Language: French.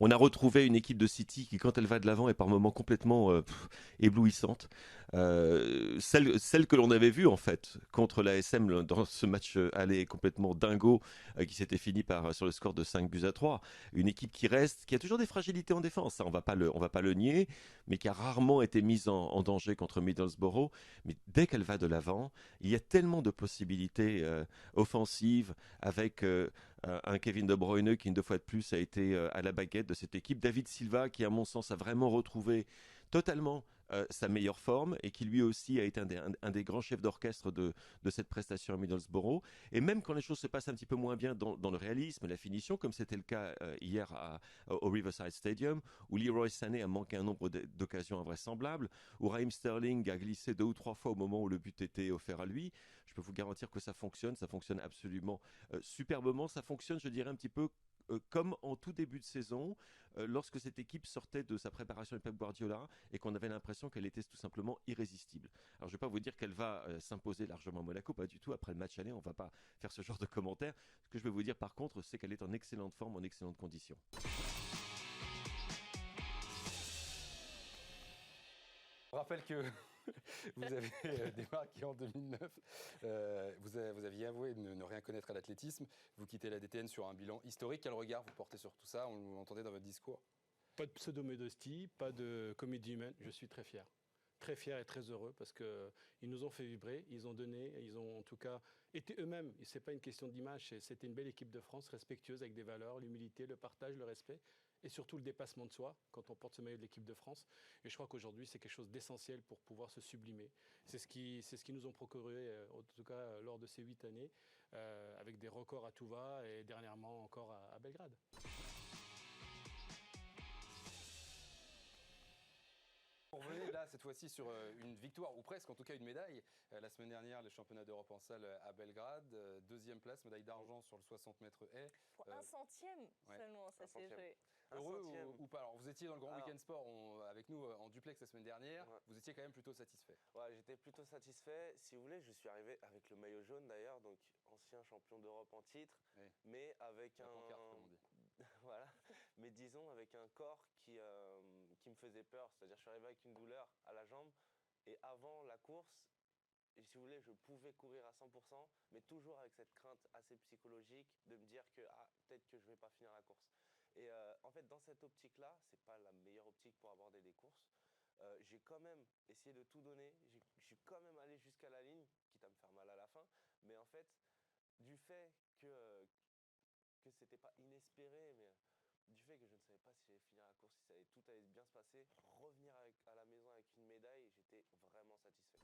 On a retrouvé une équipe de City qui, quand elle va de l'avant, est par moments complètement éblouissante. Celle que l'on avait vue en fait contre la SM dans ce match aller complètement dingo qui s'était fini sur le score de 5-3. Une équipe qui reste, qui a toujours des fragilités en défense, ça, on va pas le nier, mais qui a rarement été mise en danger contre Middlesbrough. Mais dès qu'elle va de l'avant, il y a tellement de possibilités offensives avec un Kevin De Bruyne qui, une deux fois de plus, a été à la baguette de cette équipe. David Silva qui, à mon sens, a vraiment retrouvé totalement sa meilleure forme et qui lui aussi a été un des grands chefs d'orchestre de cette prestation à Middlesbrough. Et même quand les choses se passent un petit peu moins bien dans le réalisme, la finition, comme c'était le cas hier au Riverside Stadium, où Leroy Sané a manqué un nombre d'occasions invraisemblables, où Raheem Sterling a glissé 2 ou 3 fois au moment où le but était offert à lui, je peux vous garantir que ça fonctionne absolument superbement, ça fonctionne, je dirais, un petit peu comme en tout début de saison, lorsque cette équipe sortait de sa préparation avec Pep Guardiola et qu'on avait l'impression qu'elle était tout simplement irrésistible. Alors je ne vais pas vous dire qu'elle va s'imposer largement à Monaco, pas du tout. Après le match aller, on ne va pas faire ce genre de commentaires. Ce que je vais vous dire par contre, c'est qu'elle est en excellente forme, en excellente condition. Je rappelle que vous avez démarqué en 2009. Vous aviez avoué ne rien connaître à l'athlétisme. Vous quittez la DTN sur un bilan historique. Quel regard vous portez sur tout ça? On l'entendait dans votre discours. Pas de pseudo-modestie, pas de comédie humaine. Je suis très fier. Très fier et très heureux parce qu'ils nous ont fait vibrer, ils ont donné, ils ont en tout cas été eux-mêmes. Ce n'est pas une question d'image, c'était une belle équipe de France, respectueuse avec des valeurs, l'humilité, le partage, le respect et surtout le dépassement de soi quand on porte ce maillot de l'équipe de France. Et je crois qu'aujourd'hui, c'est quelque chose d'essentiel pour pouvoir se sublimer. C'est ce qui nous ont procuré, en tout cas lors de ces 8 années, avec des records à tout va et dernièrement encore à Belgrade. On revenait là cette fois-ci sur une victoire, ou presque en tout cas une médaille. La semaine dernière, les championnats d'Europe en salle à Belgrade. Deuxième place, médaille d'argent sur le 60 mètres haies. Pour un centième seulement, ça s'est joué. Heureux ou pas? Alors vous étiez dans le Grand Week-end Sport avec nous en duplex la semaine dernière. Ouais. Vous étiez quand même plutôt satisfait. Ouais, j'étais plutôt satisfait. Si vous voulez, je suis arrivé avec le maillot jaune d'ailleurs, donc ancien champion d'Europe en titre, Oui. mais avec La pancarte, comme on dit. voilà, mais disons avec un corps qui me faisait peur. C'est-à-dire, je suis arrivé avec une douleur à la jambe et avant la course, et si vous voulez, je pouvais courir à 100%, mais toujours avec cette crainte assez psychologique de me dire que peut-être que je vais pas finir la course. Et en fait, dans cette optique-là, c'est pas la meilleure optique pour aborder des courses. J'ai quand même essayé de tout donner. Je suis quand même allé jusqu'à la ligne, quitte à me faire mal à la fin. Mais en fait, du fait que c'était pas inespéré, mais du fait que je ne savais pas si j'allais finir la course, si tout allait bien se passer, revenir à la maison avec une médaille, j'étais vraiment satisfait.